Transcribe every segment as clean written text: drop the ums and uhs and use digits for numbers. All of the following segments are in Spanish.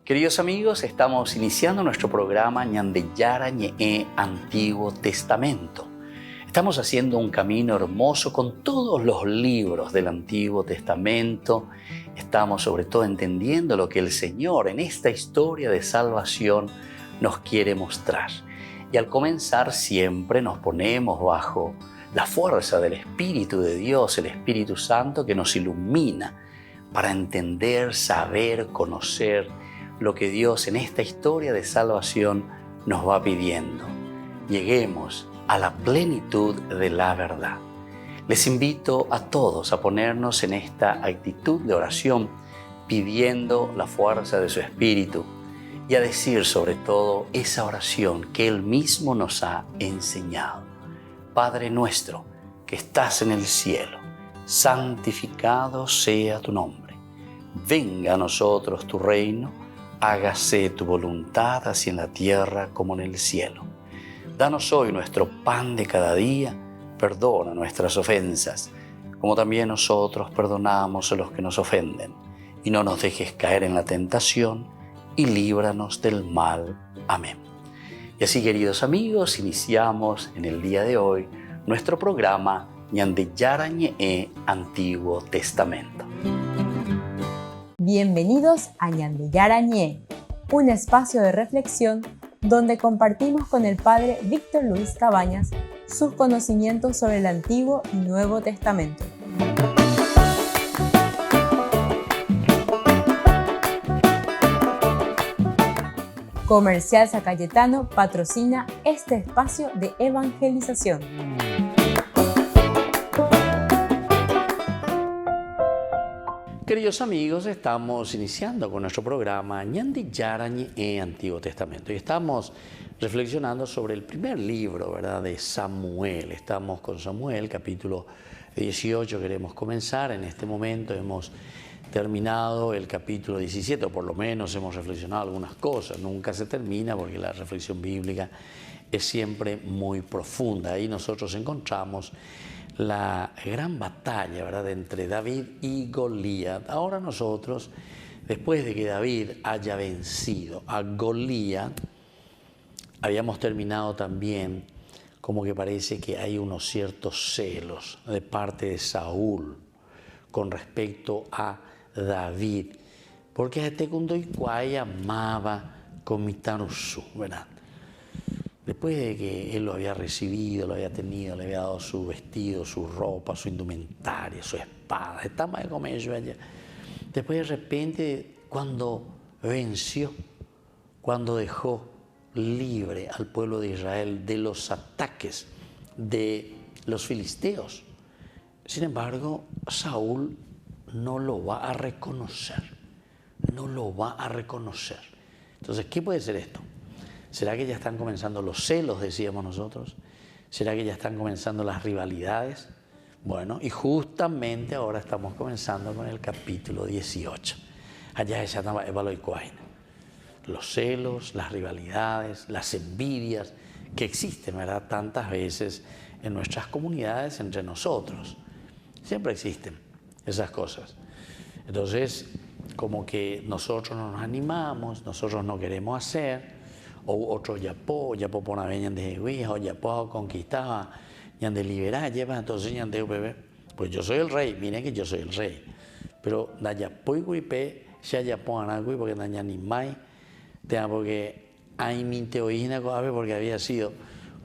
Queridos amigos, estamos iniciando nuestro programa Ñandeyara Ñe'e Antiguo Testamento. Estamos haciendo un camino hermoso con todos los libros del Antiguo Testamento. Estamos sobre todo entendiendo lo que el Señor en esta historia de salvación nos quiere mostrar. Y al comenzar siempre nos ponemos bajo la fuerza del Espíritu de Dios, el Espíritu Santo que nos ilumina para entender, saber, conocer lo que Dios en esta historia de salvación nos va pidiendo. Lleguemos a la plenitud de la verdad. Les invito a todos a ponernos en esta actitud de oración, pidiendo la fuerza de su Espíritu y a decir sobre todo esa oración que Él mismo nos ha enseñado. Padre nuestro que estás en el cielo, santificado sea tu nombre. Venga a nosotros tu reino, hágase tu voluntad así en la tierra como en el cielo. Danos hoy nuestro pan de cada día, perdona nuestras ofensas, como también nosotros perdonamos a los que nos ofenden. Y no nos dejes caer en la tentación, y líbranos del mal. Amén. Y así, queridos amigos, iniciamos en el día de hoy nuestro programa Ñandeyara Ñe'e Antiguo Testamento. Bienvenidos a Ñandeyara Ñe'e, un espacio de reflexión donde compartimos con el Padre Víctor Luis Cabañas sus conocimientos sobre el Antiguo y Nuevo Testamento. Comercial San Cayetano patrocina este espacio de evangelización. Queridos amigos, estamos iniciando con nuestro programa Ñandeyara Ñe'e Antiguo Testamento y estamos reflexionando sobre el primer libro, ¿verdad?, de Samuel. Estamos con Samuel, capítulo 18, queremos comenzar. En este momento hemos terminado el capítulo 17, o por lo menos hemos reflexionado algunas cosas. Nunca se termina porque la reflexión bíblica es siempre muy profunda. Ahí nosotros encontramos la gran batalla, ¿verdad?, entre David y Goliat. Ahora nosotros, después de que David haya vencido a Goliat, habíamos terminado también como que parece que hay unos ciertos celos de parte de Saúl con respecto a David, porque a este cuando Iguay amaba con Mitanusu, ¿verdad? Después de que él lo había recibido, lo había tenido, le había dado su vestido, su ropa, su indumentaria, su espada, estaba de comer yo allá. Después de repente, cuando venció, cuando dejó libre al pueblo de Israel de los ataques de los filisteos, sin embargo, Saúl no lo va a reconocer, no lo va a reconocer. Entonces, ¿qué puede ser esto? ¿Será que ya están comenzando los celos, decíamos nosotros? ¿Será que ya están comenzando las rivalidades? Bueno, y justamente ahora estamos comenzando con el capítulo 18. Allá se llama Evaloicuain. Los celos, las rivalidades, las envidias que existen, ¿verdad?, tantas veces en nuestras comunidades entre nosotros. Siempre existen esas cosas. Entonces, como que nosotros no nos animamos, nosotros no queremos hacer, o otro yapó por una vez ñande huija, o yapó conquistaba, ñande liberar, lleva entonces ñande bebé. Pues yo soy el rey, miren que yo soy el rey. Pero da yapó y guipe, ya yapó anagui, porque da ñani mai, porque hay mi teoína porque había sido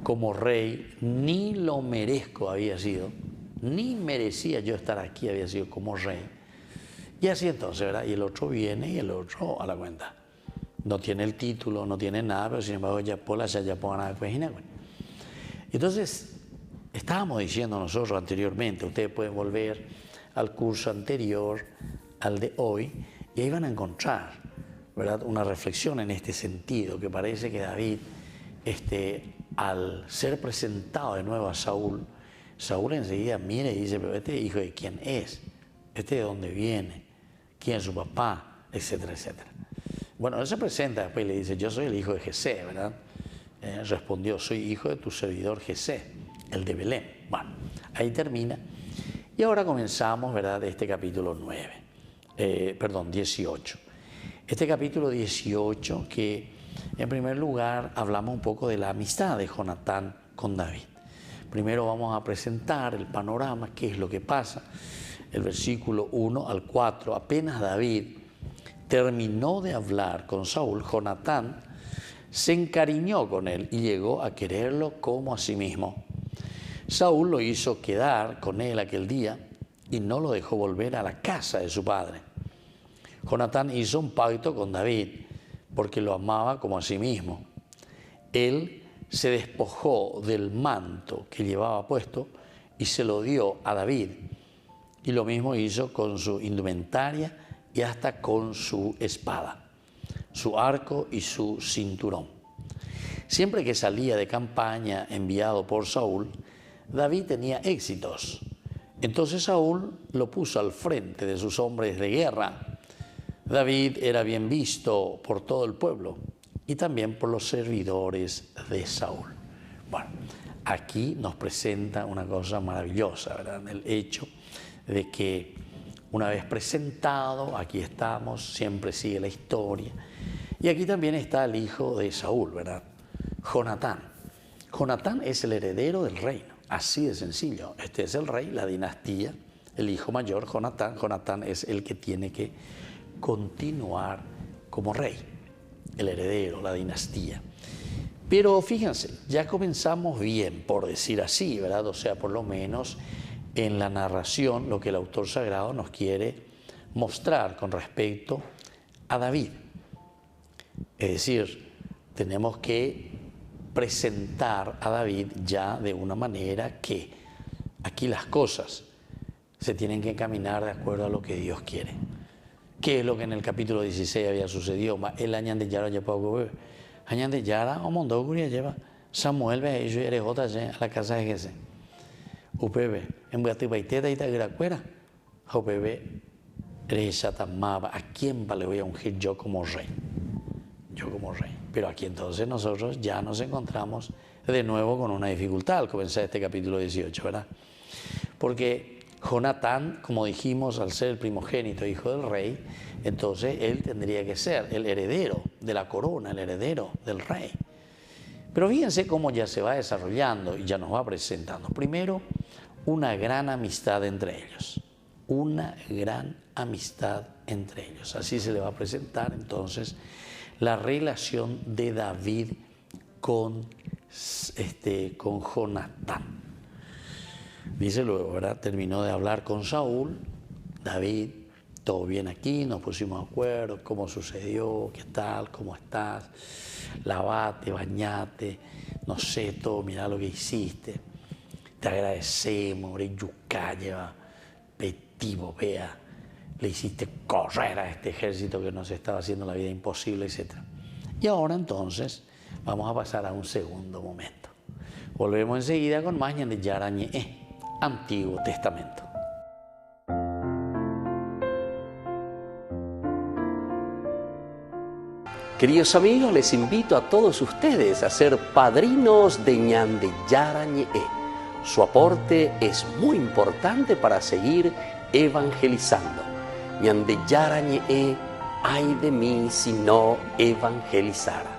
como rey, ni lo merezco había sido, ni merecía yo estar aquí, había sido como rey. Y así entonces, ¿verdad? Y el otro viene y el otro a la cuenta. No tiene el título, no tiene nada, pero sin embargo ya pongan pues. Entonces, estábamos diciendo nosotros anteriormente, ustedes pueden volver al curso anterior, al de hoy, y ahí van a encontrar, ¿verdad?, una reflexión en este sentido, que parece que David, al ser presentado de nuevo a Saúl, Saúl enseguida mira y dice, pero este hijo de quién es, de dónde viene, quién es su papá, etcétera, etcétera. Bueno, él se presenta después y le dice, yo soy el hijo de Jesé, ¿verdad? Respondió, soy hijo de tu servidor Jesé, el de Belén. Bueno, ahí termina. Y ahora comenzamos, ¿verdad?, este capítulo 18. Este capítulo 18 que en primer lugar hablamos un poco de la amistad de Jonatán con David. Primero vamos a presentar el panorama, qué es lo que pasa. El versículo 1 al 4, apenas David terminó de hablar con Saúl, Jonatán se encariñó con él y llegó a quererlo como a sí mismo. Saúl lo hizo quedar con él aquel día y no lo dejó volver a la casa de su padre. Jonatán hizo un pacto con David porque lo amaba como a sí mismo. Él se despojó del manto que llevaba puesto y se lo dio a David. Y lo mismo hizo con su indumentaria y hasta con su espada, su arco y su cinturón. Siempre que salía de campaña enviado por Saúl, David tenía éxitos. Entonces Saúl lo puso al frente de sus hombres de guerra. David era bien visto por todo el pueblo y también por los servidores de Saúl. Bueno, aquí nos presenta una cosa maravillosa, ¿verdad? El hecho de que una vez presentado, aquí estamos, siempre sigue la historia. Y aquí también está el hijo de Saúl, ¿verdad? Jonatán. Jonatán es el heredero del reino, así de sencillo. Este es el rey, la dinastía, el hijo mayor, Jonatán. Jonatán es el que tiene que continuar como rey, el heredero, la dinastía. Pero fíjense, ya comenzamos bien, por decir así, ¿verdad? O sea, por lo menos en la narración, lo que el autor sagrado nos quiere mostrar con respecto a David. Es decir, tenemos que presentar a David ya de una manera que aquí las cosas se tienen que encaminar de acuerdo a lo que Dios quiere. ¿Qué es lo que en el capítulo 16 había sucedido? El año de Yara ya puedo año de Yara o Mondoguria lleva Samuel ve ellos y Erejota a la casa de Jesús. UPB en Guatibaiteta y Tagracuera. UPB Rechatamaba. ¿A quién le voy a ungir yo como rey? Yo como rey. Pero aquí entonces nosotros ya nos encontramos de nuevo con una dificultad al comenzar este capítulo 18, ¿verdad? Porque Jonatán, como dijimos, al ser el primogénito hijo del rey, entonces él tendría que ser el heredero de la corona, el heredero del rey. Pero fíjense cómo ya se va desarrollando y ya nos va presentando. Primero, una gran amistad entre ellos. Una gran amistad entre ellos. Así se le va a presentar entonces la relación de David con Jonatán. Dice luego, ¿verdad? Terminó de hablar con Saúl, David, todo bien aquí, nos pusimos de acuerdo, cómo sucedió, qué tal, cómo estás, lavate, bañate, no sé, todo, mirá lo que hiciste, te agradecemos, yucá, lleva, petivo, vea, le hiciste correr a este ejército que nos estaba haciendo la vida imposible, etc. Y ahora entonces vamos a pasar a un segundo momento. Volvemos enseguida con más de Yarañe, Antiguo Testamento. Queridos amigos, les invito a todos ustedes a ser padrinos de Ñande Yarañe. Su aporte es muy importante para seguir evangelizando. Ñande Yarañe, ay de mí si no evangelizara.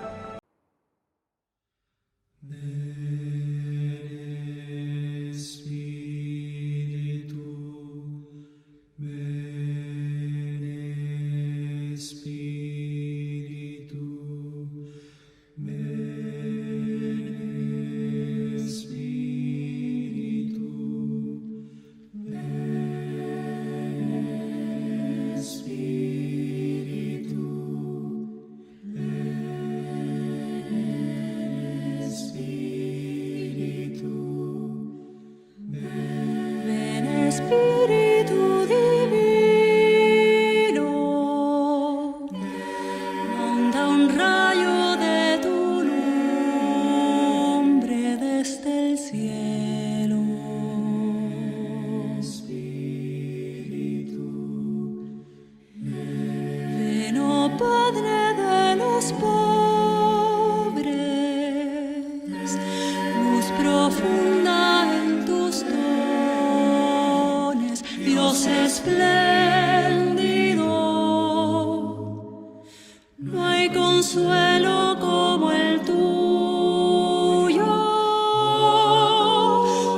consuelo como el tuyo,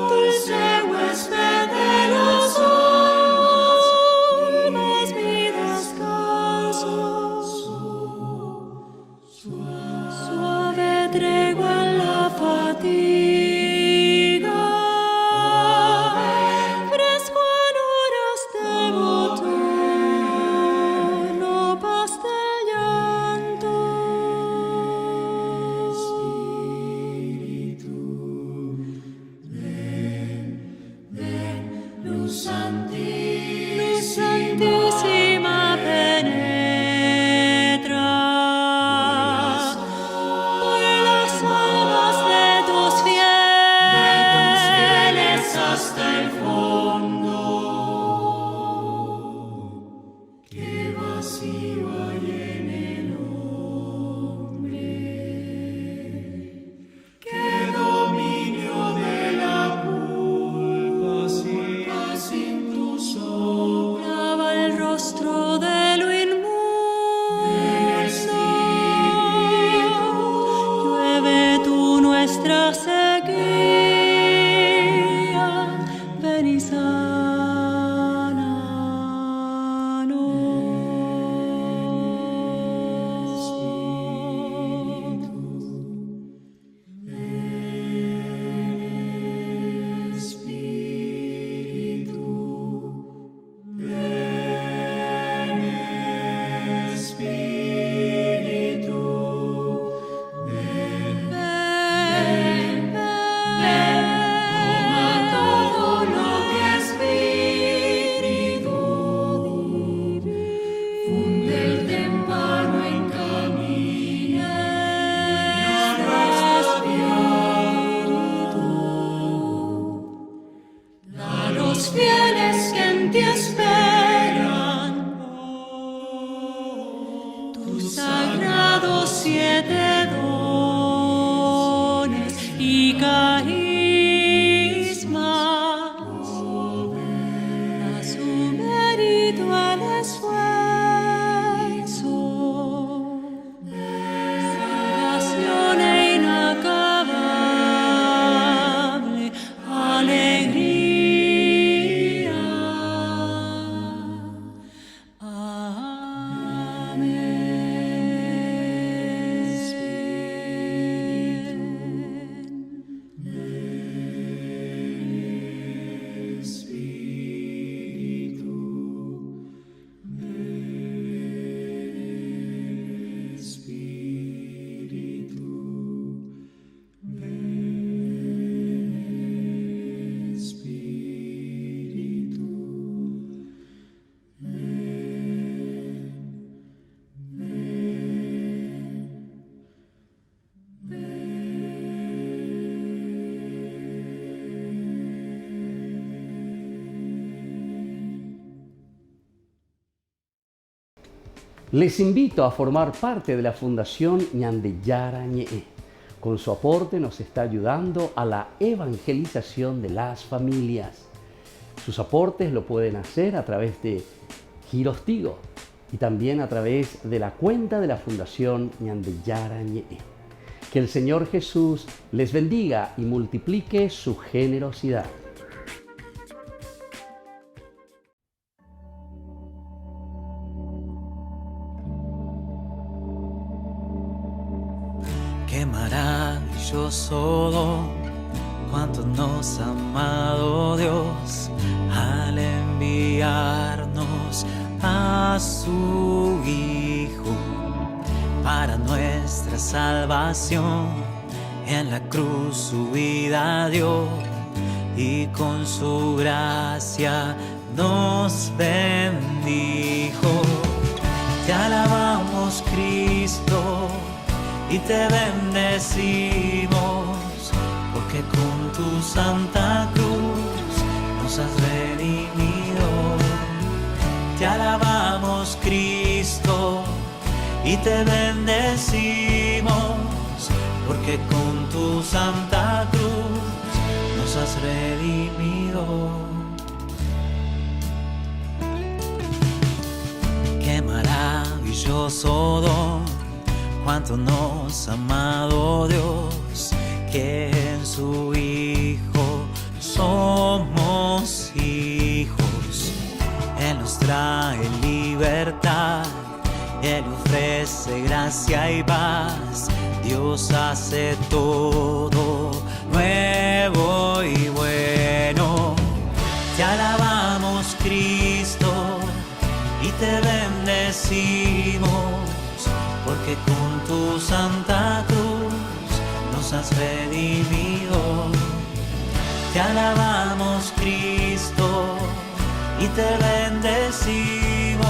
dulce huésped de los almas, mi descanso, suave tregua en la fatiga, fresco en horas de botono, paz del llanto. Luz santísima penetra por las almas de tus fieles hasta el fondo. Qué vacío hay en el hombre, qué dominio de la culpa sin tu sombra. Lava el rostro de lo inmundo, llueve tú nuestra sequía, ven y fieles que en ti esperan tus sagrados 7 dones y carismas, a su mérito el esfuerzo, salvación e inacabable alegría. Les invito a formar parte de la Fundación Ñande Yarañe. Con su aporte nos está ayudando a la evangelización de las familias. Sus aportes lo pueden hacer a través de Giros Tigo y también a través de la cuenta de la Fundación Ñande Yarañe. Que el Señor Jesús les bendiga y multiplique su generosidad. Qué maravilloso don, cuánto nos ha amado Dios al enviarnos a su Hijo para nuestra salvación. En la cruz su vida dio y con su gracia nos bendijo. Te alabamos, Cristo, y te bendecimos, porque con tu santa cruz nos has redimido. Te alabamos, Cristo, y te bendecimos, porque con tu santa cruz nos has redimido. Qué maravilloso don, cuánto nos ha amado Dios, que en su Hijo somos hijos. Él nos trae libertad, Él ofrece gracia y paz. Dios hace todo nuevo y bueno. Te alabamos, Cristo, y te bendecimos, porque con tu santa cruz nos has redimido. Te alabamos, Cristo, y te bendecimos,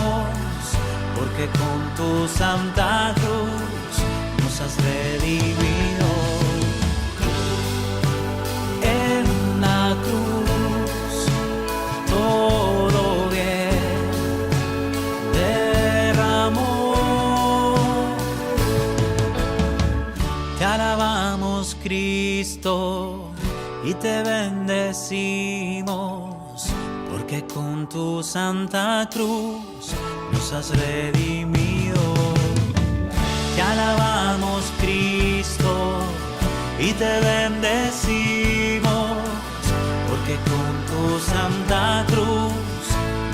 porque con tu santa cruz nos has redimido. En la cruz todo bien derramó. Te alabamos, Cristo, y te bendecimos, porque con tu santa cruz nos has redimido. Te alabamos, Cristo, y te bendecimos, porque con tu santa cruz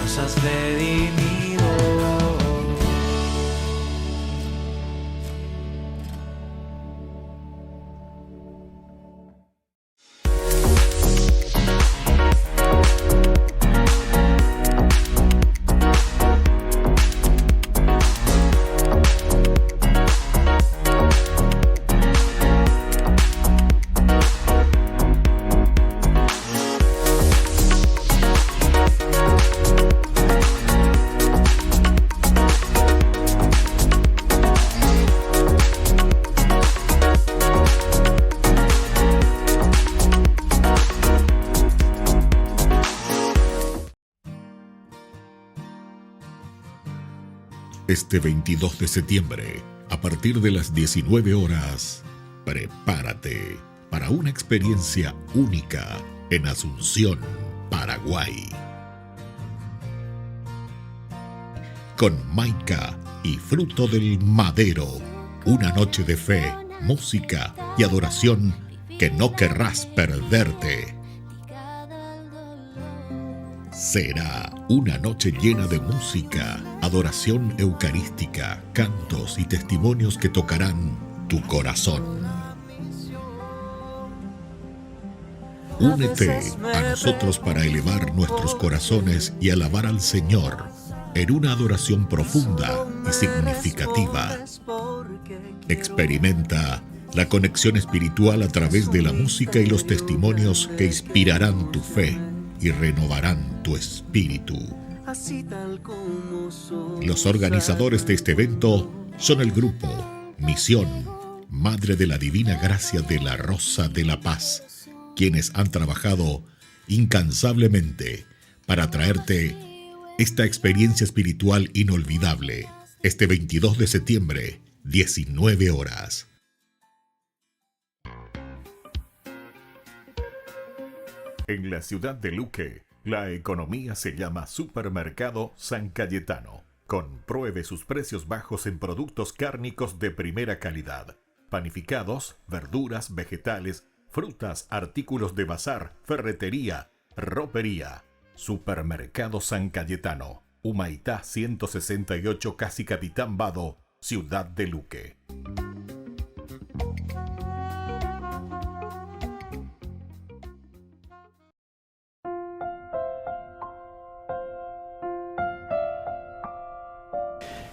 nos has redimido. Este 22 de septiembre, a partir de las 19 horas, prepárate para una experiencia única en Asunción, Paraguay. Con Maica y Fruto del Madero, una noche de fe, música y adoración que no querrás perderte. Será una noche llena de música, adoración eucarística, cantos y testimonios que tocarán tu corazón. Únete a nosotros para elevar nuestros corazones y alabar al Señor en una adoración profunda y significativa. Experimenta la conexión espiritual a través de la música y los testimonios que inspirarán tu fe y renovarán tu espíritu. Los organizadores de este evento son el grupo Misión Madre de la Divina Gracia de la Rosa de la Paz, quienes han trabajado incansablemente para traerte esta experiencia espiritual inolvidable este 22 de septiembre, 19 horas. En la ciudad de Luque, la economía se llama Supermercado San Cayetano. Compruebe sus precios bajos en productos cárnicos de primera calidad. Panificados, verduras, vegetales, frutas, artículos de bazar, ferretería, ropería. Supermercado San Cayetano, Humaitá 168, Casi Capitán Vado, ciudad de Luque.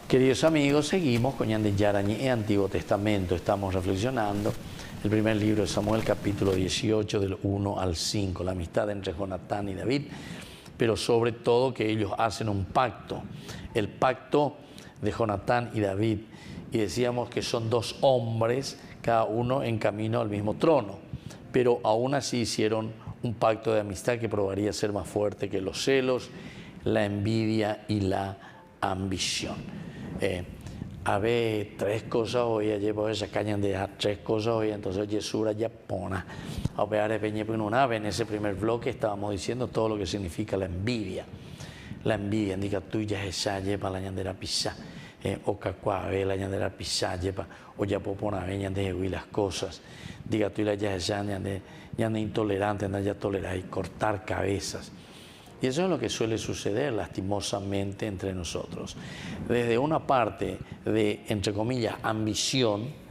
Queridos amigos, seguimos con Ñande Yarañi y Antiguo Testamento. Estamos reflexionando el primer libro de Samuel, capítulo 18, del 1 al 5, la amistad entre Jonatán y David, pero sobre todo que ellos hacen un pacto, el pacto de Jonatán y David. Y decíamos que son dos hombres, cada uno en camino al mismo trono, pero aún así hicieron un pacto de amistad que probaría ser más fuerte que los celos, la envidia y la ambición. A ver, tres cosas hoy, ayer voy a sacar de tres cosas hoy, entonces Yesura ya pona. A ver, en ese primer bloque estábamos diciendo todo lo que significa la envidia. La envidia, indica tú ya esa lleva la ñandera pisa. o cacuavela, ñandera pisayepa, o ya popona ñande y las cosas. Diga tú la ya ñande intolerante, anda ya tolerar y cortar cabezas. Y eso es lo que suele suceder lastimosamente entre nosotros. Desde una parte de, entre comillas, ambición,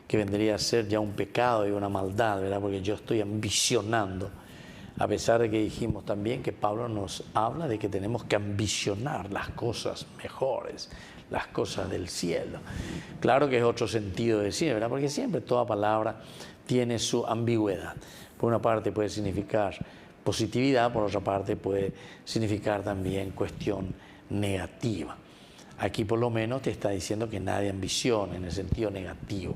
que vendría a ser ya un pecado y una maldad, ¿verdad? Porque yo estoy ambicionando, a pesar de que dijimos también que Pablo nos habla de que tenemos que ambicionar las cosas mejores, las cosas del cielo. Claro que es otro sentido de decir, ¿verdad? Porque siempre toda palabra tiene su ambigüedad. Por una parte puede significar positividad, por otra parte puede significar también cuestión negativa. Aquí por lo menos te está diciendo que nadie ambiciona en el sentido negativo.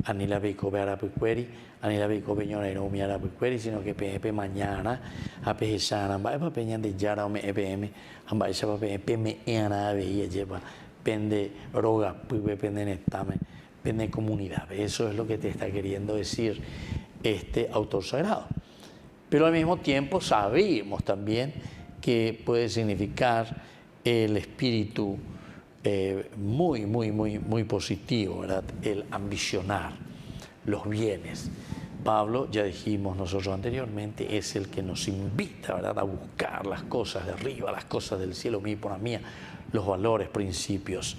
Anila beiko beara puqueri, anila beiko beñonero miara puqueri, sino que pepe mañana a pejana, va pa peñan de yara o me epm, amba esa pa pepe me ana veía lleva pende roga, pupe pende netame, pende comunidad. Eso es lo que te está queriendo decir este autor sagrado. Pero al mismo tiempo sabemos también que puede significar el espíritu muy positivo, ¿verdad? El ambicionar los bienes. Pablo, ya dijimos nosotros anteriormente, es el que nos invita, ¿verdad?, a buscar las cosas de arriba, las cosas del cielo, mí por mía, los valores, principios.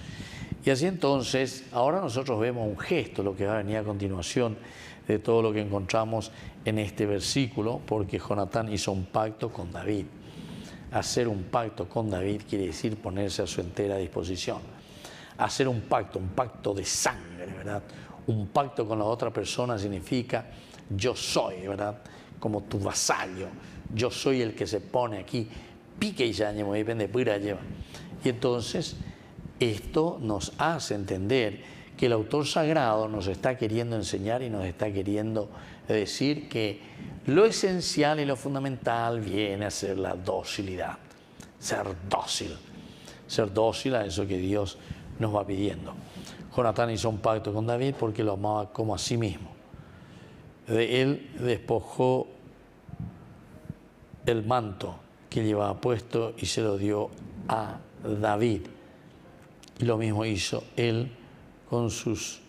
Y así entonces, ahora nosotros vemos un gesto, lo que va a venir a continuación de todo lo que encontramos en este versículo, porque Jonatán hizo un pacto con David. Hacer un pacto con David quiere decir ponerse a su entera disposición. Hacer un pacto de sangre, ¿verdad? Un pacto con la otra persona significa yo soy, ¿verdad? Como tu vasallo. Yo soy el que se pone aquí. Pique y ya lleva. Y entonces esto nos hace entender que el autor sagrado nos está queriendo enseñar y nos está queriendo decir que lo esencial y lo fundamental viene a ser la docilidad, ser dócil a eso que Dios nos va pidiendo. Jonatán hizo un pacto con David porque lo amaba como a sí mismo. De él despojó el manto que llevaba puesto y se lo dio a David. Y lo mismo hizo él con sus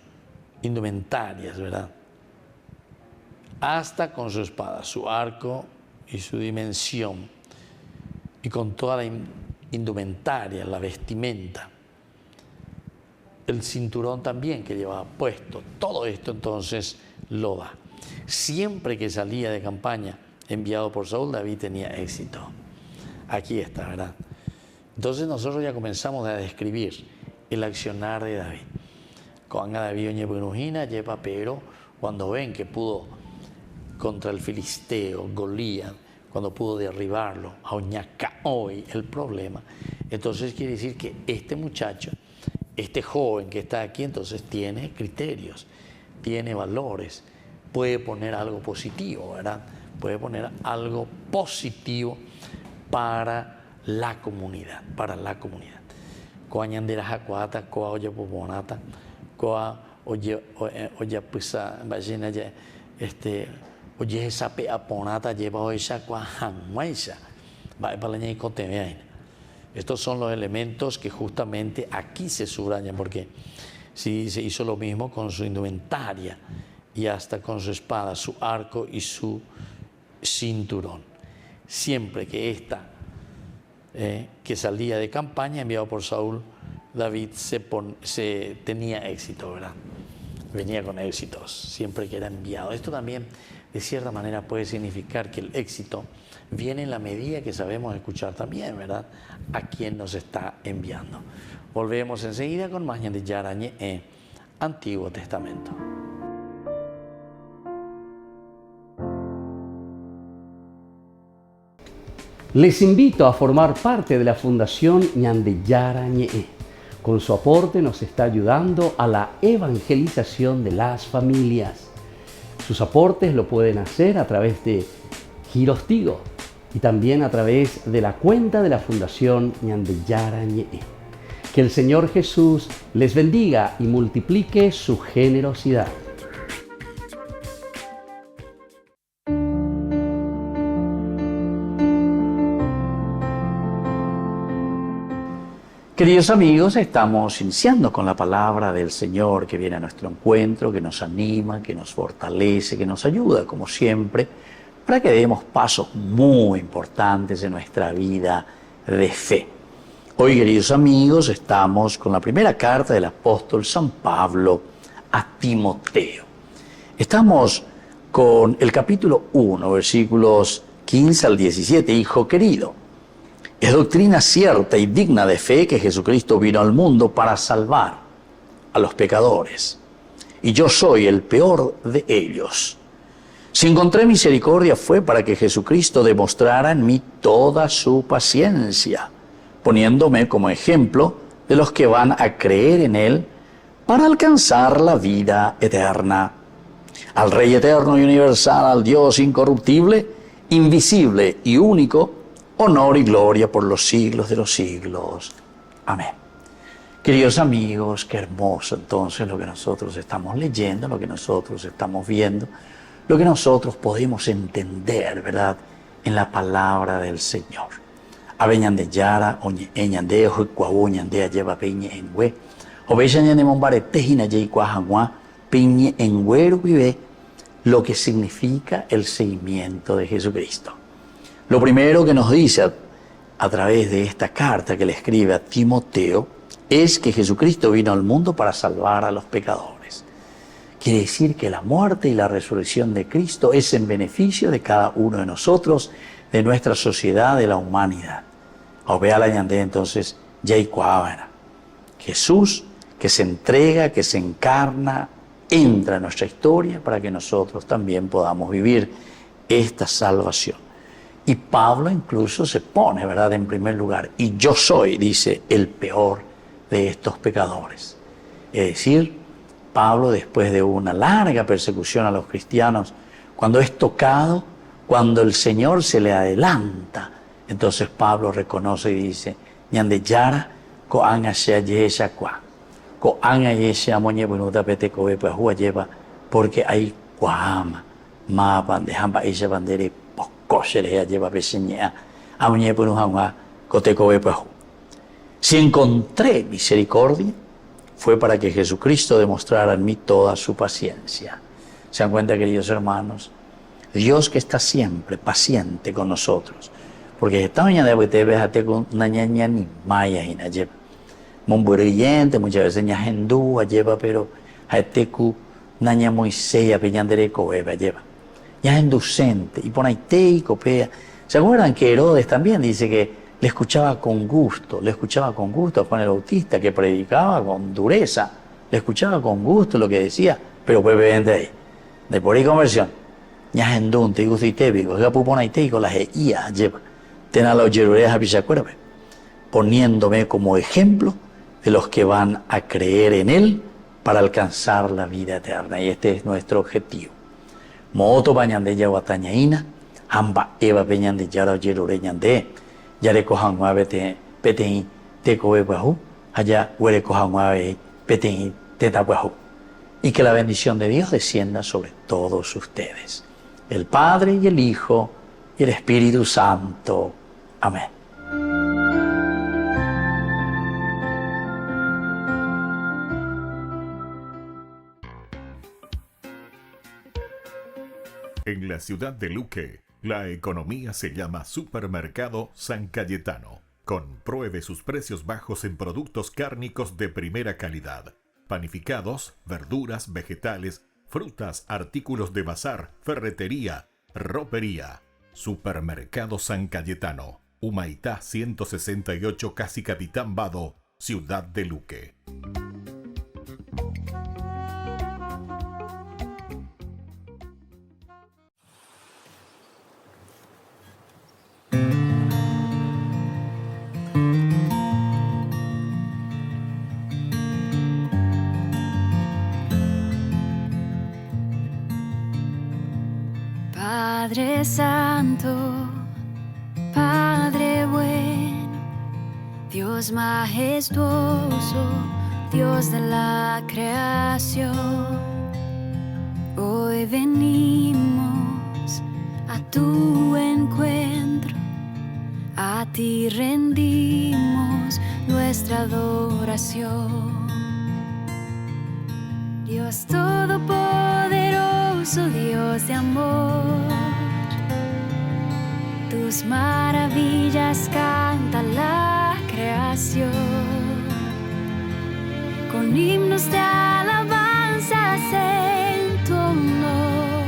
indumentarias, ¿verdad? Hasta con su espada, su arco y su dimensión, y con toda la indumentaria, la vestimenta, el cinturón también que llevaba puesto. Todo esto entonces lo da. Siempre que salía de campaña enviado por Saúl, David tenía éxito. Aquí está, ¿verdad? Entonces nosotros ya comenzamos a describir el accionar de David. Cuando David oñe lleva, pero cuando ven que pudo contra el filisteo, Goliat, cuando pudo derribarlo, a Oñaca hoy el problema, entonces quiere decir que este muchacho, este joven que está aquí, entonces tiene criterios, tiene valores, puede poner algo positivo, ¿verdad? Puede poner algo positivo para la comunidad, Coañandera jacuata, coa olla poponata, coa olla pisa, vagina oye esa peaponata lleva esa cuajanguaisa, va para la ñicote. Estos son los elementos que justamente aquí se subrayan, porque sí se hizo lo mismo con su indumentaria y hasta con su espada, su arco y su cinturón. Siempre que esta que salía de campaña enviado por Saúl, David se tenía éxito, ¿verdad? Venía con éxitos siempre que era enviado. Esto también de cierta manera puede significar que el éxito viene en la medida que sabemos escuchar también, ¿verdad?, a quien nos está enviando. Volvemos enseguida con más Ñandi Yarañe en Antiguo Testamento. Les invito a formar parte de la Fundación Ñandi Yarañe. Con su aporte nos está ayudando a la evangelización de las familias. Sus aportes lo pueden hacer a través de Giros Tigo y también a través de la cuenta de la Fundación Ñandi Yarañe. Que el Señor Jesús les bendiga y multiplique su generosidad. Queridos amigos, estamos iniciando con la palabra del Señor que viene a nuestro encuentro, que nos anima, que nos fortalece, que nos ayuda, como siempre, para que demos pasos muy importantes en nuestra vida de fe. Hoy, queridos amigos, estamos con la primera carta del apóstol San Pablo a Timoteo. Estamos con el capítulo 1, versículos 15 al 17, Hijo querido. Es doctrina cierta y digna de fe que Jesucristo vino al mundo para salvar a los pecadores. Y yo soy el peor de ellos. Si encontré misericordia fue para que Jesucristo demostrara en mí toda su paciencia, poniéndome como ejemplo de los que van a creer en Él para alcanzar la vida eterna. Al Rey eterno y universal, al Dios incorruptible, invisible y único, honor y gloria por los siglos de los siglos. Amén. Queridos amigos, qué hermoso entonces lo que nosotros estamos leyendo, lo que nosotros estamos viendo, lo que nosotros podemos entender, ¿verdad?, en la palabra del Señor. Aveñande yara, oñe eñande, ojuicuabuñande, lleva piñe en hue, oveñande mombarete, hinaye cuajagua, piñe en huero vive, lo que significa el seguimiento de Jesucristo. Lo primero que nos dice a través de esta carta que le escribe a Timoteo es que Jesucristo vino al mundo para salvar a los pecadores. Quiere decir que la muerte y la resurrección de Cristo es en beneficio de cada uno de nosotros, de nuestra sociedad, de la humanidad. Entonces, Jesús que se entrega, que se encarna, entra en nuestra historia para que nosotros también podamos vivir esta salvación. Y Pablo incluso se pone, ¿verdad?, en primer lugar. Y yo soy, dice, el peor de estos pecadores. Es decir, Pablo, después de una larga persecución a los cristianos, cuando es tocado, cuando el Señor se le adelanta, entonces Pablo reconoce y dice, ñande yara, ko anga sea yesha kwa, ko anga yesha moñe bunuta pete kobe pues lleva, porque hay kuama, mapan de hamba ella bandere. Si encontré misericordia, fue para que Jesucristo demostrara en mí toda su paciencia. ¿Se dan cuenta, queridos hermanos? Dios que está siempre paciente con nosotros. Porque esta mañana te ves con una ñaña ni maya y na lleva. Momburillente, muchas veces ña hendú lleva, pero a este cu naña Moisés peñandere coeba lleva. Ya es inducente, y pone y copea. ¿Se acuerdan que Herodes también dice que le escuchaba con gusto a Juan el Bautista, que predicaba con dureza, le escuchaba con gusto lo que decía, pero pues ven de ahí, de por ahí conversión. Ya es endunte, y gusto y tépico, ya pupona y tépico, las eía lleva, tena los yerureas a pichacuerbe, poniéndome como ejemplo de los que van a creer en Él para alcanzar la vida eterna, y este es nuestro objetivo. Moto bañande ya guatañaína, amba eva peñande yara yerure ñande, yare cojan muave petein te cobe guajú, allá huere cojan muave petein teta guajú. Y que la bendición de Dios descienda sobre todos ustedes, el Padre y el Hijo y el Espíritu Santo. Amén. En la ciudad de Luque, la economía se llama Supermercado San Cayetano. Compruebe sus precios bajos en productos cárnicos de primera calidad. Panificados, verduras, vegetales, frutas, artículos de bazar, ferretería, ropería. Supermercado San Cayetano. Humaitá 168, Casi Capitán Vado, ciudad de Luque. Padre Santo, Padre bueno, Dios majestuoso, Dios de la creación, hoy venimos a tu encuentro, a ti rendimos nuestra adoración. Dios todopoderoso, Dios de amor, tus maravillas canta la creación. Con himnos de alabanzas en tu honor,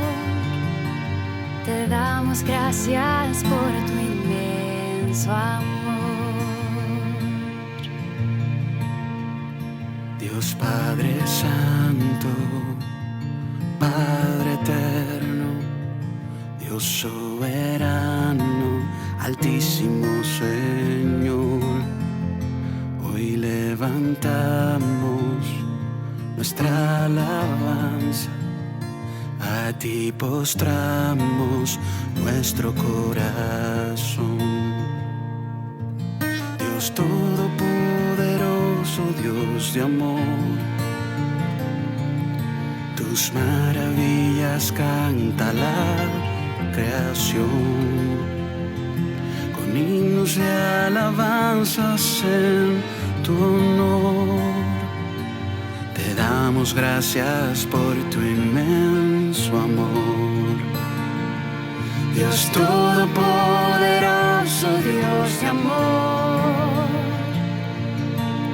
te damos gracias por tu inmenso amor. Dios Padre Santo, Padre Eterno, Dios soberano, Altísimo Señor, hoy levantamos nuestra alabanza, a ti postramos nuestro corazón. Dios todopoderoso, Dios de amor, tus maravillas canta la creación. Con himnos de alabanzas en tu honor, te damos gracias por tu inmenso amor. Dios todopoderoso, Dios de amor,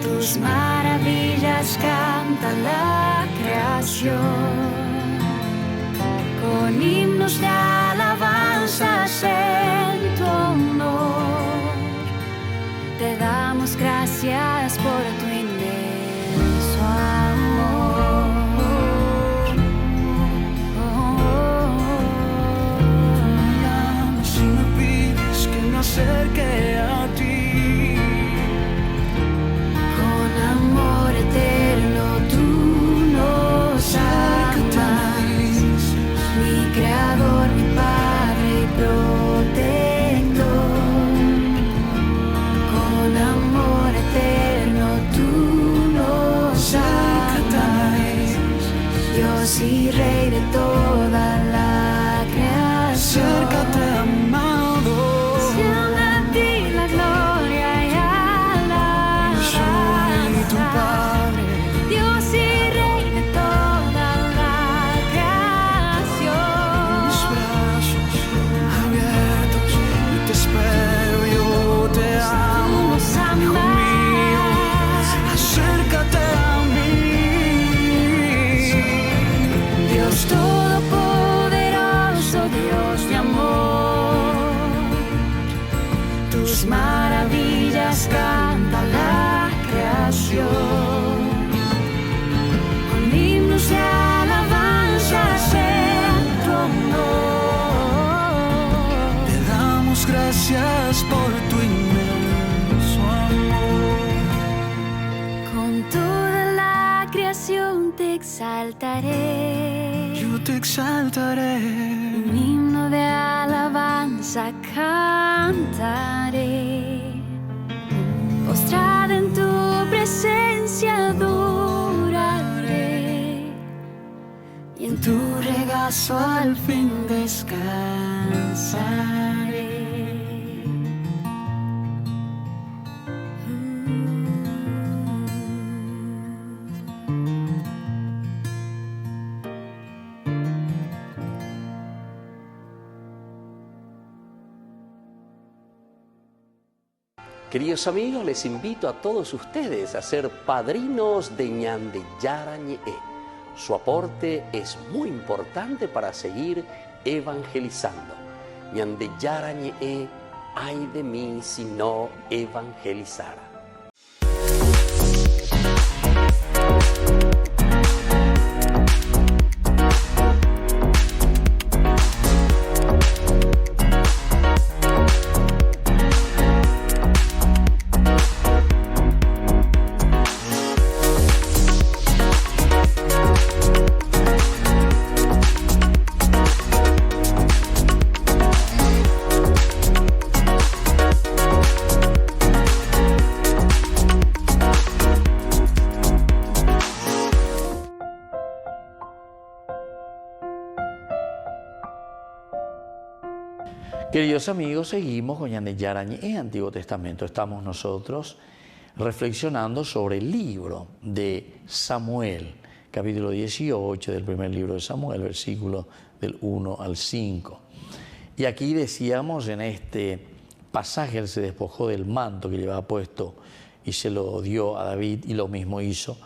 tus maravillas canta la creación. Con himnos de alabanzas en tu honor, te damos gracias por tu inmenso amor. Si me pides que me acerque a ti, con amor eterno tú nos amas, mi creador, mi padre y protector. Con amor eterno tú nos amas, Dios y Rey de toda la creación. Acércate, amado, siendo a ti la gloria y alabanza. Soy tu Padre, Dios y Rey de toda la creación. Mis brazos abiertos, yo te espero, yo te amo. Hijo mío, acércate a mí. Dios todopoderoso, Dios de amor, tus maravillas canta la creación. Con himnos de alabanzas en tu honor, te damos gracias por tu inmenso amor. Con toda la creación te exaltaré, yo te exaltaré. Un himno de alabanza cantaré, postrada en tu presencia adoraré, y en tu regazo al fin descansaré. Queridos amigos, les invito a todos ustedes a ser padrinos de Ñande Yarañe. Su aporte es muy importante para seguir evangelizando. Ñande Yarañe, ay de mí si no evangelizara. Queridos amigos, seguimos con Ñande Yarañe, Antiguo Testamento. Estamos nosotros reflexionando sobre el libro de Samuel, capítulo 18 del primer libro de Samuel, versículo del 1 al 5. Y aquí decíamos, en este pasaje, él se despojó del manto que llevaba puesto y se lo dio a David, y lo mismo hizo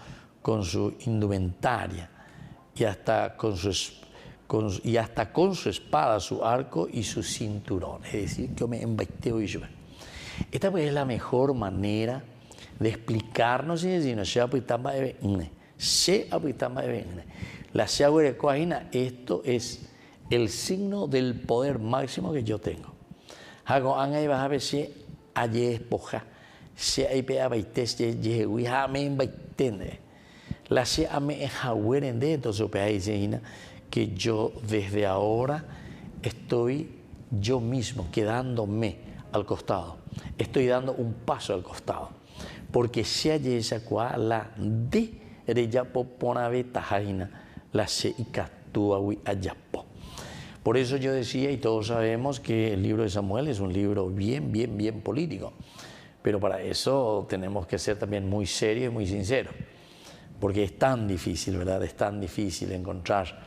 con su indumentaria y hasta con su espada, su arco y su cinturón. Es decir, que me embesteo y yo. Esta pues es la mejor manera de explicarnos y decirnos, esto es el signo del poder máximo que yo tengo. Entonces, que yo desde ahora estoy yo mismo quedándome al costado, estoy dando un paso al costado, porque se halla esa cual la de reya popona betajaina la se icatúa ayapo. Por eso yo decía, y todos sabemos que el libro de Samuel es un libro bien político, pero para eso tenemos que ser también muy serios y muy sinceros, porque es tan difícil, ¿verdad? Es tan difícil encontrar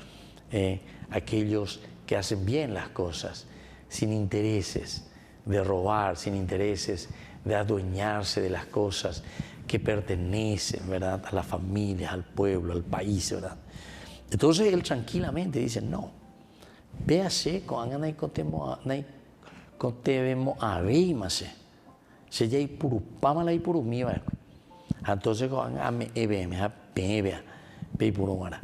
aquellos que hacen bien las cosas, sin intereses de robar, sin intereses de adueñarse de las cosas que pertenecen, ¿verdad?, a las familias, al pueblo, al país, ¿verdad? Entonces él tranquilamente dice, no, véase con anay contebemos a veimase, se ya y purupama y purumiva, entonces con ame ebeme a pebea peipurumara.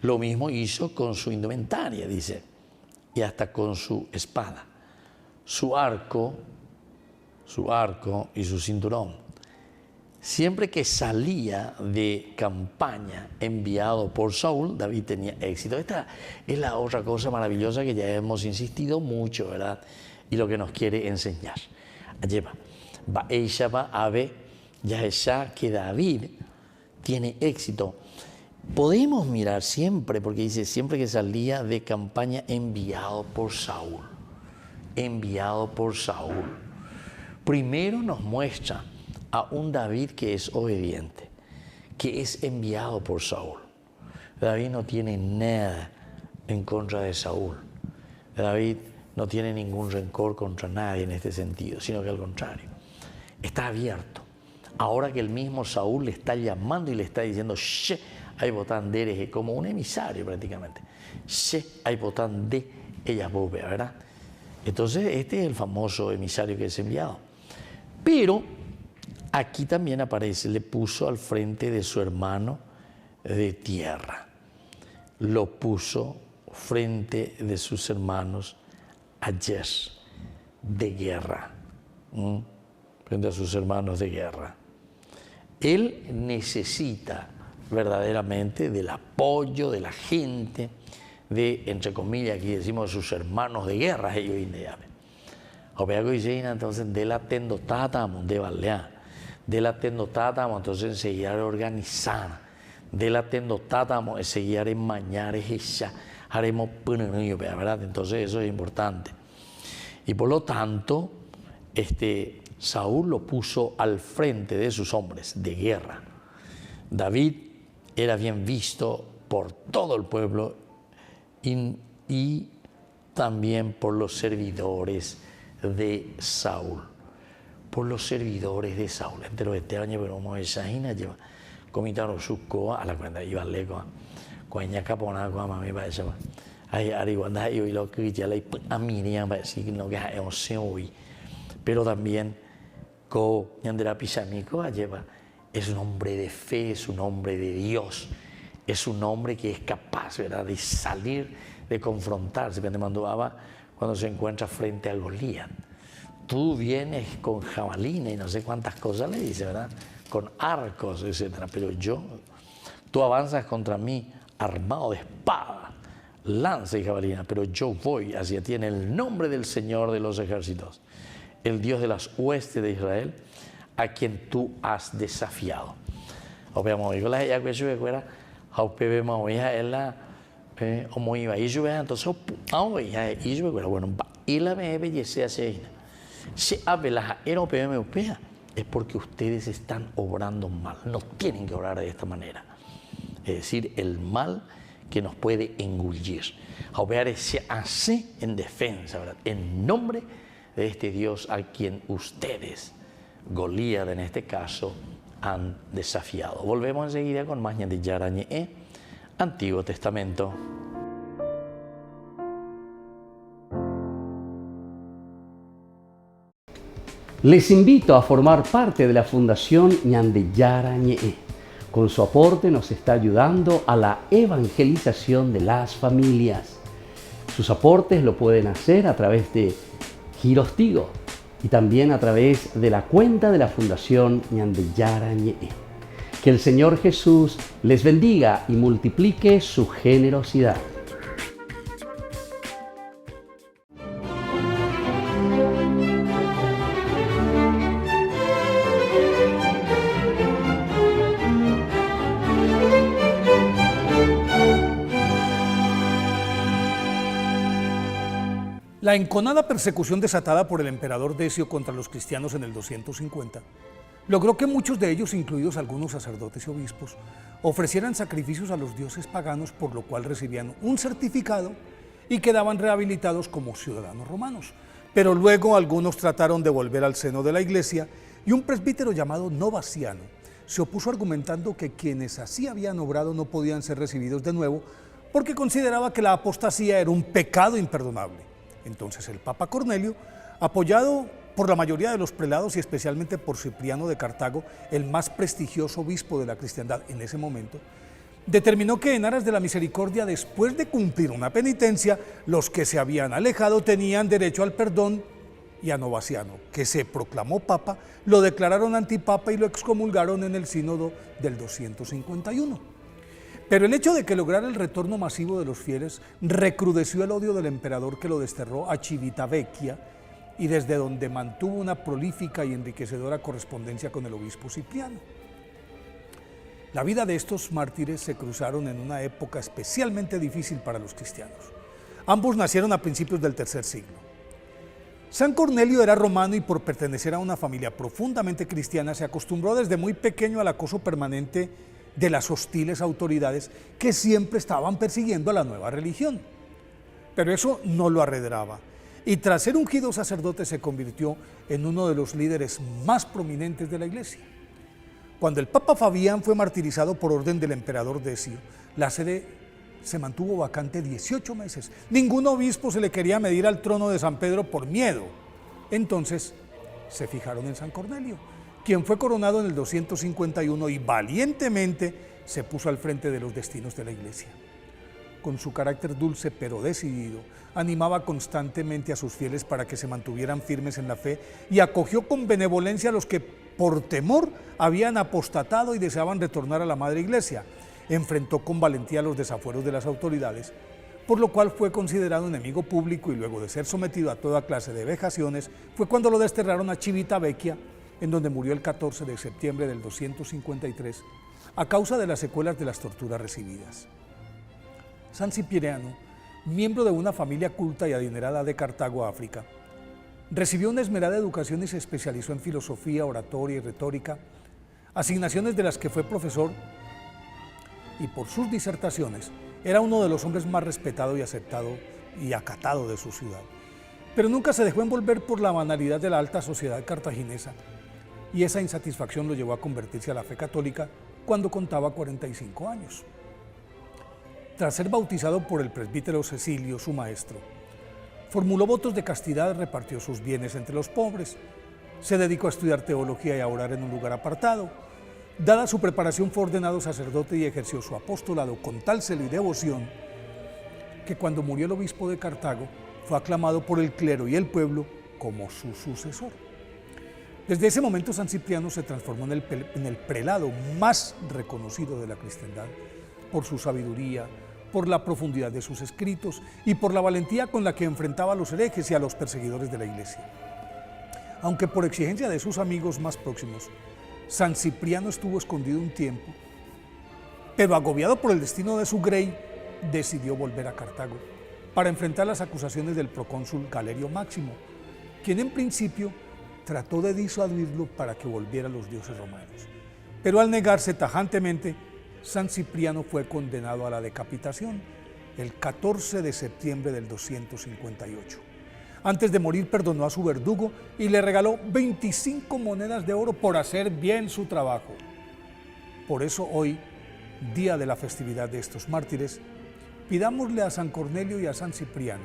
Lo mismo hizo con su indumentaria, dice, y hasta con su espada, su arco y su cinturón. Siempre que salía de campaña enviado por Saúl, David tenía éxito. Esta es la otra cosa maravillosa que ya hemos insistido mucho, ¿verdad? Y lo que nos quiere enseñar. Lleva, ya que David tiene éxito. Podemos mirar siempre, porque dice siempre que salía de campaña enviado por Saúl. Enviado por Saúl. Primero nos muestra a un David que es obediente, que es enviado por Saúl. David no tiene nada en contra de Saúl. David no tiene ningún rencor contra nadie en este sentido, sino que al contrario, está abierto. Ahora que el mismo Saúl le está llamando y le está diciendo, "She, hay botán de eres", como un emisario prácticamente. "She, hay botán de ella bobe", ¿verdad? Entonces este es el famoso emisario que es enviado. Pero aquí también aparece, le puso al frente de su hermano de tierra. Lo puso frente de sus hermanos ayer, de guerra. Frente a sus hermanos de guerra. Él necesita verdaderamente del apoyo de la gente, de, entre comillas, aquí decimos sus hermanos de guerra, ellos indianos. Entonces, de la tendotátamo, de balea, de la tendotátamo, entonces enseguida organizar, de la tendotátamo, enseguida en mañares, ella, haremos punenillo, ¿verdad? Entonces, eso es importante. Y por lo tanto, Saúl lo puso al frente de sus hombres de guerra. David era bien visto por todo el pueblo y también por los servidores de Saúl. Por los servidores de Saúl. Entre los años, pero como esa hina lleva comitaron su coa a la cuenta iba lejos. Cuando capona con mami para eso. Ahí arriba y lo que ya le amiría para decir no que es hoy. Pero también con Yandera Pisamico lleva es un hombre de fe, es un hombre de Dios, es un hombre que es capaz, ¿verdad?, de salir, de confrontarse. Cuando se encuentra frente a Goliat, tú vienes con jabalina y no sé cuántas cosas le dice, ¿verdad?, con arcos, etcétera, pero tú avanzas contra mí armado de espada, lanza y jabalina, pero yo voy hacia ti en el nombre del Señor de los ejércitos, el Dios de las huestes de Israel, a quien tú has desafiado. Entonces bueno, y la me belleza se abre la era europea. es porque ustedes están obrando mal. No tienen que obrar de esta manera. Es decir, el mal que nos puede engullir. Obrar así en defensa, ¿verdad? En nombre de este Dios a quien ustedes, Goliat en este caso, han desafiado. Volvemos enseguida con más Ñandi Yarañe, Antiguo Testamento. Les invito a formar parte de la Fundación Ñandi Yarañe. Con su aporte nos está ayudando a la evangelización de las familias. Sus aportes lo pueden hacer a través de Giros Tigo y también a través de la cuenta de la Fundación Ñandi Yarañe. Que el Señor Jesús les bendiga y multiplique su generosidad. La enconada persecución desatada por el emperador Decio contra los cristianos en el 250 logró que muchos de ellos, incluidos algunos sacerdotes y obispos, ofrecieran sacrificios a los dioses paganos, por lo cual recibían un certificado y quedaban rehabilitados como ciudadanos romanos. Pero luego algunos trataron de volver al seno de la iglesia y un presbítero llamado Novaciano se opuso argumentando que quienes así habían obrado no podían ser recibidos de nuevo porque consideraba que la apostasía era un pecado imperdonable. Entonces el Papa Cornelio, apoyado por la mayoría de los prelados y especialmente por Cipriano de Cartago, el más prestigioso obispo de la cristiandad en ese momento, determinó que en aras de la misericordia, después de cumplir una penitencia, los que se habían alejado tenían derecho al perdón, y a Novaciano, que se proclamó papa, lo declararon antipapa y lo excomulgaron en el sínodo del 251. Pero el hecho de que lograra el retorno masivo de los fieles recrudeció el odio del emperador, que lo desterró a Civitavecchia y desde donde mantuvo una prolífica y enriquecedora correspondencia con el obispo Cipriano. La vida de estos mártires se cruzaron en una época especialmente difícil para los cristianos. Ambos nacieron a principios del tercer siglo. San Cornelio era romano y por pertenecer a una familia profundamente cristiana se acostumbró desde muy pequeño al acoso permanente de las hostiles autoridades que siempre estaban persiguiendo a la nueva religión. Pero eso no lo arredraba, y tras ser ungido sacerdote se convirtió en uno de los líderes más prominentes de la iglesia. Cuando el Papa Fabián fue martirizado por orden del emperador Decio, la sede se mantuvo vacante 18 meses. Ningún obispo se le quería medir al trono de San Pedro por miedo. Entonces se fijaron en San Cornelio, quien fue coronado en el 251 y valientemente se puso al frente de los destinos de la iglesia. Con su carácter dulce pero decidido, animaba constantemente a sus fieles para que se mantuvieran firmes en la fe y acogió con benevolencia a los que por temor habían apostatado y deseaban retornar a la madre iglesia. Enfrentó con valentía los desafueros de las autoridades, por lo cual fue considerado enemigo público y luego de ser sometido a toda clase de vejaciones, fue cuando lo desterraron a Civitavecchia, en donde murió el 14 de septiembre del 253, a causa de las secuelas de las torturas recibidas. San Cipriano, miembro de una familia culta y adinerada de Cartago, África, recibió una esmerada educación y se especializó en filosofía, oratoria y retórica, asignaciones de las que fue profesor, y por sus disertaciones era uno de los hombres más respetado y aceptado y acatado de su ciudad. Pero nunca se dejó envolver por la banalidad de la alta sociedad cartaginesa, y esa insatisfacción lo llevó a convertirse a la fe católica cuando contaba 45 años. Tras ser bautizado por el presbítero Cecilio, su maestro, formuló votos de castidad, repartió sus bienes entre los pobres, se dedicó a estudiar teología y a orar en un lugar apartado. Dada su preparación, fue ordenado sacerdote y ejerció su apostolado con tal celo y devoción que cuando murió el obispo de Cartago fue aclamado por el clero y el pueblo como su sucesor. Desde ese momento San Cipriano se transformó en el prelado más reconocido de la cristiandad por su sabiduría, por la profundidad de sus escritos y por la valentía con la que enfrentaba a los herejes y a los perseguidores de la iglesia. Aunque por exigencia de sus amigos más próximos, San Cipriano estuvo escondido un tiempo, pero agobiado por el destino de su grey, decidió volver a Cartago para enfrentar las acusaciones del procónsul Galerio Máximo, quien en principio trató de disuadirlo para que volviera a los dioses romanos. Pero al negarse tajantemente, San Cipriano fue condenado a la decapitación el 14 de septiembre del 258. Antes de morir perdonó a su verdugo y le regaló 25 monedas de oro por hacer bien su trabajo. Por eso hoy, día de la festividad de estos mártires, pidámosle a San Cornelio y a San Cipriano,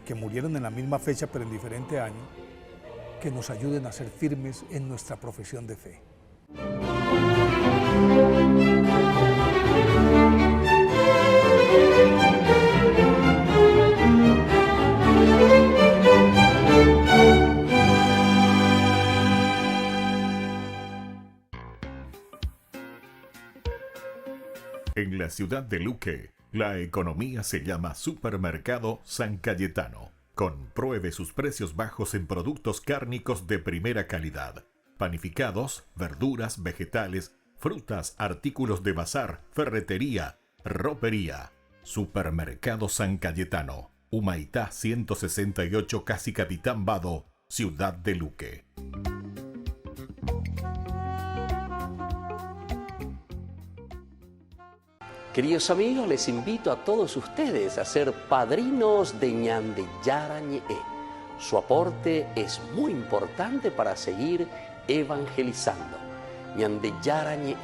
que murieron en la misma fecha pero en diferente año, que nos ayuden a ser firmes en nuestra profesión de fe. En la ciudad de Luque, la economía se llama Supermercado San Cayetano. Compruebe sus precios bajos en productos cárnicos de primera calidad. Panificados, verduras, vegetales, frutas, artículos de bazar, ferretería, ropería. Supermercado San Cayetano, Humaitá 168, casi Capitán Vado, ciudad de Luque. Queridos amigos, les invito a todos ustedes a ser padrinos de Ñande Yarañe. Su aporte es muy importante para seguir evangelizando. Ñande Yarañe,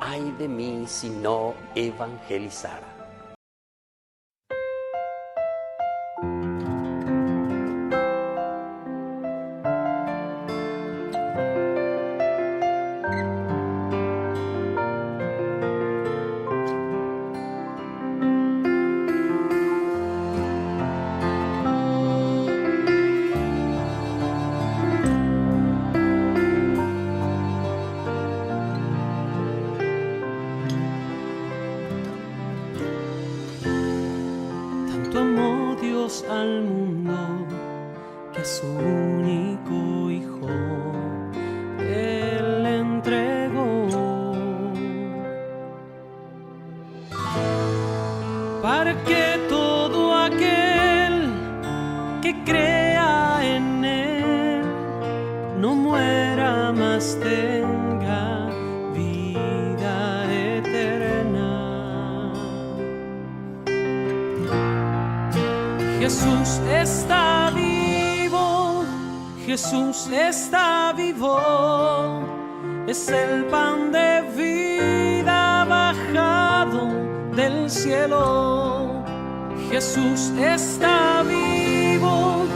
ay de mí si no evangelizara. Amó Dios al mundo que a su único Hijo Él le entregó, para que todo aquel que crea en Él no muera, mas tenga vida eterna. Jesús está vivo, Jesús está vivo, es el pan de vida bajado del cielo. Jesús está vivo,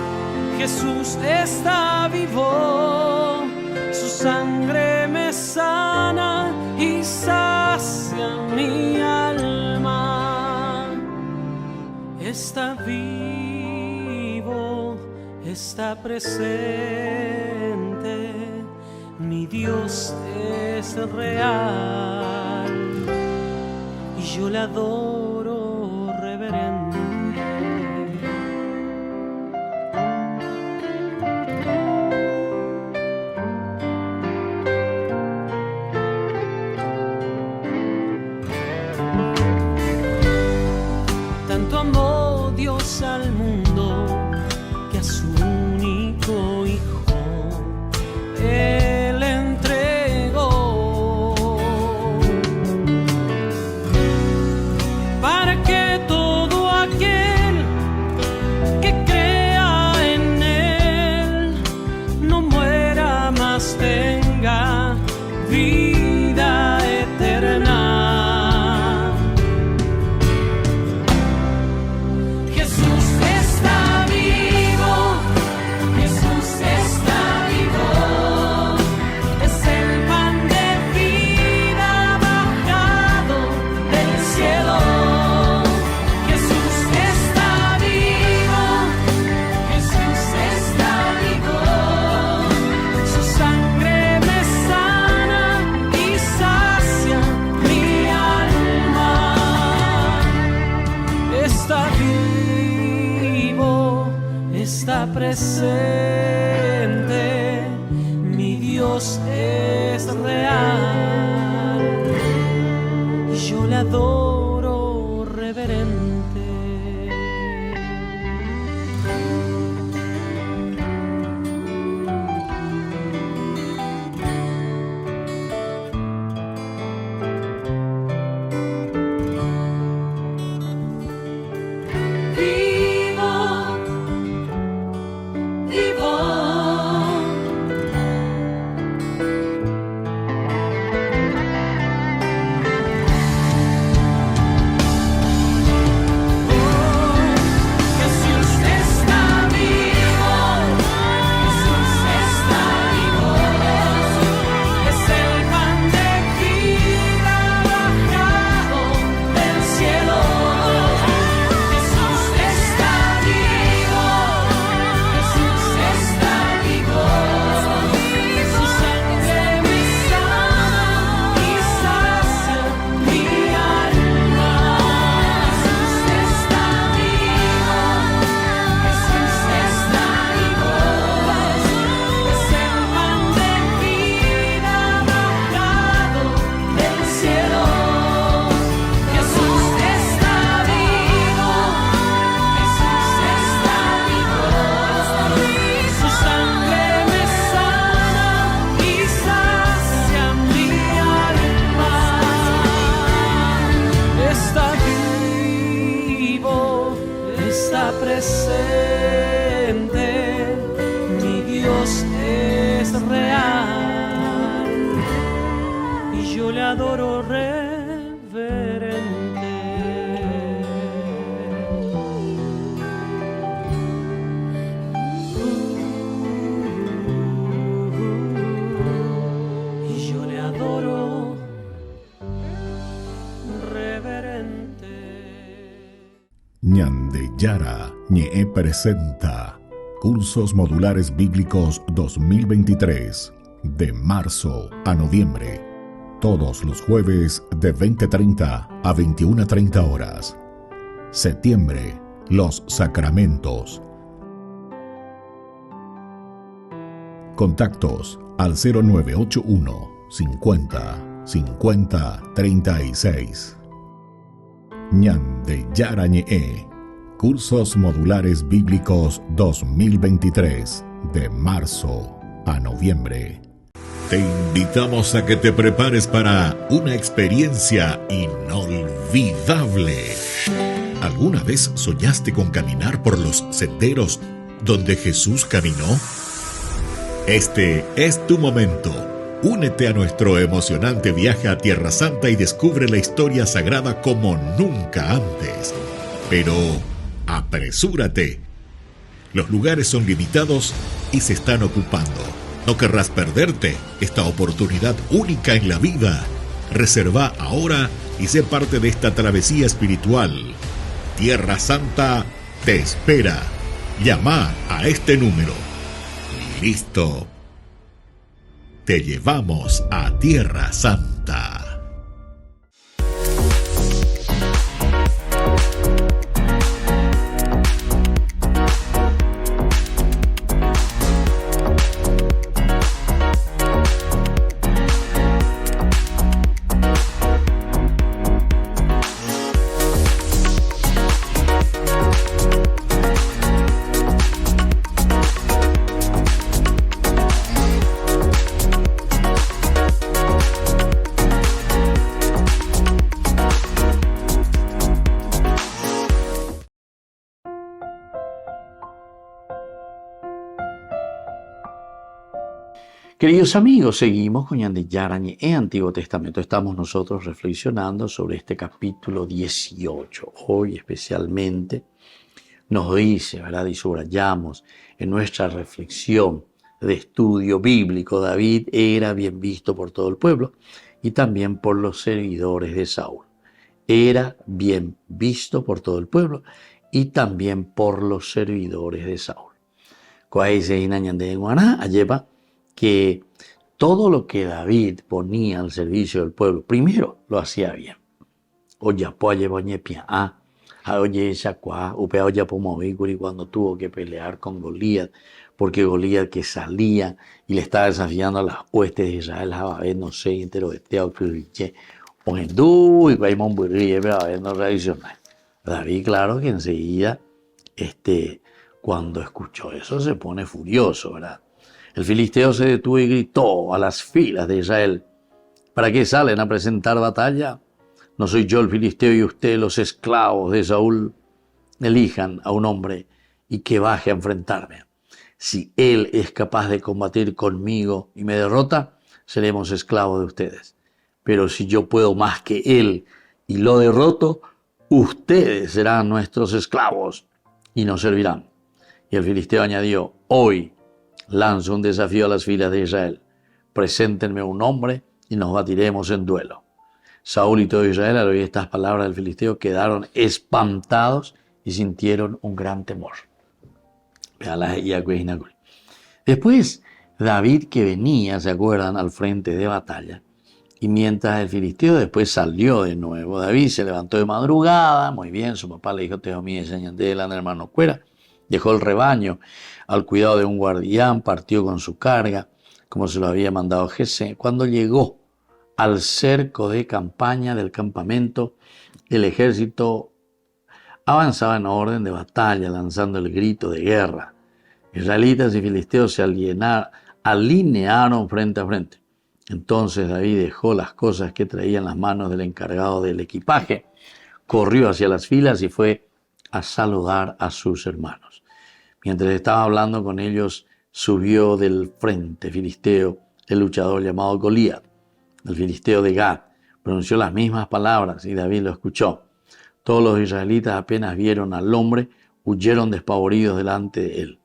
Jesús está vivo, su sangre me sana y sacia mi alma. Está vivo, está presente, mi Dios es real y yo le adoro reverente. Tanto amó Dios al mundo que a su único Hijo Él entregó, para que todo aquel que crea en Él no muera, mas tenga vida eterna. Está presente, mi Dios es real y yo le adoro reverente. presente, mi Dios es real y yo le adoro reverente. Y yo le adoro reverente. Ñande Yara Ñe presenta Cursos Modulares Bíblicos 2023 de marzo a noviembre. Todos los jueves de 20:30 a 21:30 horas. Septiembre, los sacramentos. Contactos al 0981 50 50 36. Ñande Yara Ñe, Cursos Modulares Bíblicos 2023 de marzo a noviembre. Te invitamos a que te prepares para una experiencia inolvidable. ¿Alguna vez soñaste con caminar por los senderos donde Jesús caminó? Este es tu momento. Únete a nuestro emocionante viaje a Tierra Santa y descubre la historia sagrada como nunca antes. Pero apresúrate. Los lugares son limitados y se están ocupando. No querrás perderte esta oportunidad única en la vida. Reserva ahora y sé parte de esta travesía espiritual. Tierra Santa te espera. Llama a este número. Listo. Te llevamos a Tierra Santa. Queridos amigos, seguimos con Ñande Yara Ñe Antiguo Testamento. Estamos nosotros reflexionando sobre este capítulo 18. Hoy especialmente nos dice, ¿verdad? Y subrayamos en nuestra reflexión de estudio bíblico, David era bien visto por todo el pueblo y también por los servidores de Saúl. Era bien visto por todo el pueblo y también por los servidores de Saúl. Lleva que todo lo que David ponía al servicio del pueblo, primero lo hacía bien. Cuando tuvo que pelear con Goliat, porque Goliat que salía y le estaba desafiando a las huestes de Israel, no sé, entero de Teo, David, claro que enseguida, cuando escuchó eso, se pone furioso, ¿verdad? El filisteo se detuvo y gritó a las filas de Israel: ¿para qué salen a presentar batalla? ¿No soy yo el filisteo y usted los esclavos de Saúl? Elijan a un hombre y que baje a enfrentarme. Si él es capaz de combatir conmigo y me derrota, seremos esclavos de ustedes. Pero si yo puedo más que él y lo derroto, ustedes serán nuestros esclavos y nos servirán. Y el filisteo añadió: hoy lanzo un desafío a las filas de Israel. Preséntenme un hombre y nos batiremos en duelo. Saúl y todo Israel, al oír estas palabras del filisteo, quedaron espantados y sintieron un gran temor. Después, David, que venía, ¿se acuerdan?, al frente de batalla. Y mientras el filisteo después salió de nuevo, David se levantó de madrugada. Muy bien, su papá le dijo: te mío, enseñante la hermano cuera. Dejó el rebaño al cuidado de un guardián, partió con su carga, como se lo había mandado Jesé. Cuando llegó al cerco de campaña del campamento, el ejército avanzaba en orden de batalla, lanzando el grito de guerra. Israelitas y filisteos se alinearon frente a frente. Entonces David dejó las cosas que traía en las manos del encargado del equipaje, corrió hacia las filas y fue a saludar a sus hermanos. Mientras estaba hablando con ellos, subió del frente filisteo el luchador llamado Goliat, el filisteo de Gat. Pronunció las mismas palabras y David lo escuchó. Todos los israelitas apenas vieron al hombre, huyeron despavoridos delante de él.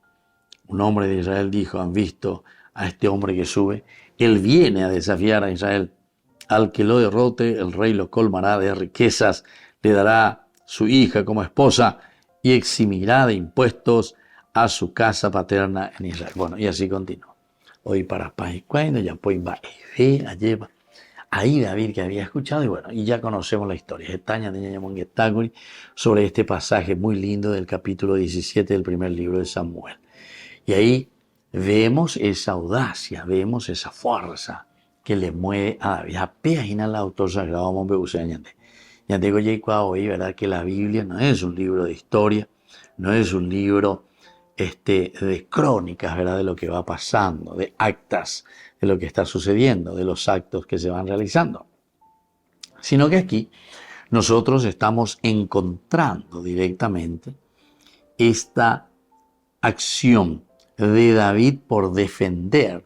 Un hombre de Israel dijo: ¿han visto a este hombre que sube? Él viene a desafiar a Israel. Al que lo derrote, el rey lo colmará de riquezas, le dará su hija como esposa y eximirá de impuestos a su casa paterna en Israel. Bueno, y así continuó. Hoy para paz y cuando ya pues va a llevar. Ahí David, que había escuchado, y bueno, y ya conocemos la historia. Estaña de Mongetaguri sobre este pasaje muy lindo del capítulo 17 del primer libro de Samuel. Y ahí vemos esa audacia, vemos esa fuerza que le mueve a David. Apenas el autor sagrado Monbeuseñante. Ya tengo ya hoy, ¿verdad? Que la Biblia no es un libro de historia, no es un libro de crónicas, ¿verdad? De lo que va pasando, de actas, de lo que está sucediendo, de los actos que se van realizando. Sino que aquí nosotros estamos encontrando directamente esta acción de David por defender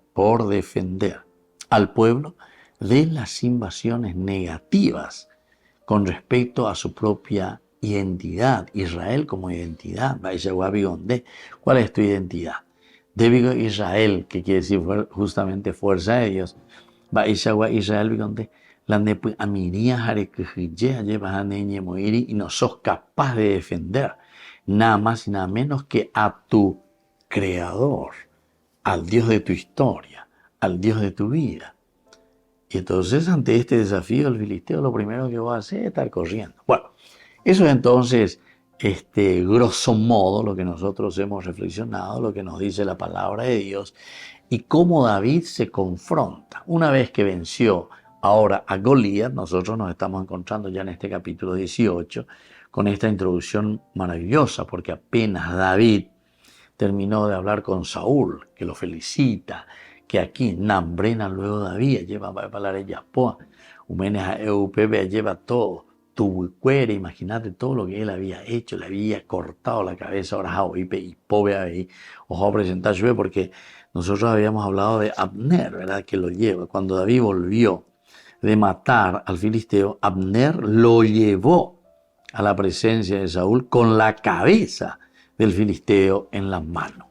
al pueblo de las invasiones negativas con respecto a su propia identidad, Israel como identidad. ¿Cuál es tu identidad? Debido Israel, que quiere decir justamente fuerza de Dios. Israel, y no sos capaz de defender nada más y nada menos que a tu Creador, al Dios de tu historia, al Dios de tu vida. Y entonces, ante este desafío del filisteo, lo primero que va a hacer es estar corriendo. Bueno, eso es entonces, grosso modo, lo que nosotros hemos reflexionado, lo que nos dice la palabra de Dios, y cómo David se confronta. Una vez que venció ahora a Goliat, nosotros nos estamos encontrando ya en este capítulo 18, con esta introducción maravillosa, porque apenas David terminó de hablar con Saúl, que lo felicita, que aquí Nambrena luego David lleva para hablar ella poa, Umenes EUPB lleva todo, tu cuere, imagínate todo lo que él había hecho, le había cortado la cabeza, ahora y pobre ahí, ojo presentar porque nosotros habíamos hablado de Abner, ¿verdad? Que lo lleva, cuando David volvió de matar al filisteo, Abner lo llevó a la presencia de Saúl con la cabeza del filisteo en la mano.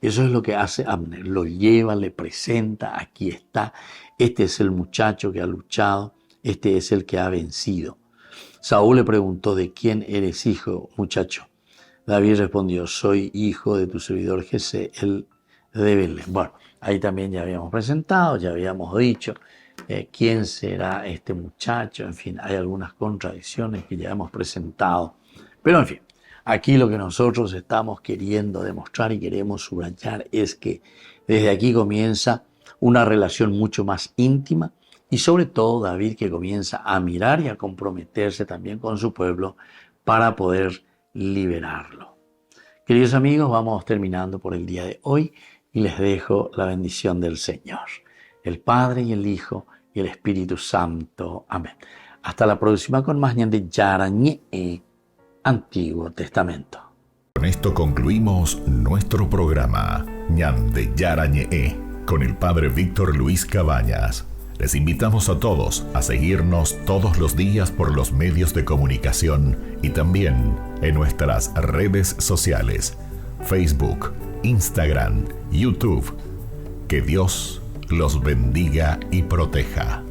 Eso es lo que hace Abner, lo lleva, le presenta, aquí está, este es el muchacho que ha luchado, este es el que ha vencido. Saúl le preguntó: ¿de quién eres hijo, muchacho? David respondió: soy hijo de tu servidor Jesé, el de Belén. Bueno, ahí también ya habíamos presentado, ya habíamos dicho quién será este muchacho, en fin, hay algunas contradicciones que ya hemos presentado, pero en fin. Aquí lo que nosotros estamos queriendo demostrar y queremos subrayar es que desde aquí comienza una relación mucho más íntima y sobre todo David, que comienza a mirar y a comprometerse también con su pueblo para poder liberarlo. Queridos amigos, vamos terminando por el día de hoy y les dejo la bendición del Señor, el Padre y el Hijo y el Espíritu Santo. Amén. Hasta la próxima con más Ñande Yarañe Antiguo Testamento. Con esto concluimos nuestro programa Ñande Yarañe con el Padre Víctor Luis Cabañas. Les invitamos a todos a seguirnos todos los días por los medios de comunicación y también en nuestras redes sociales, Facebook, Instagram, YouTube. Que Dios los bendiga y proteja.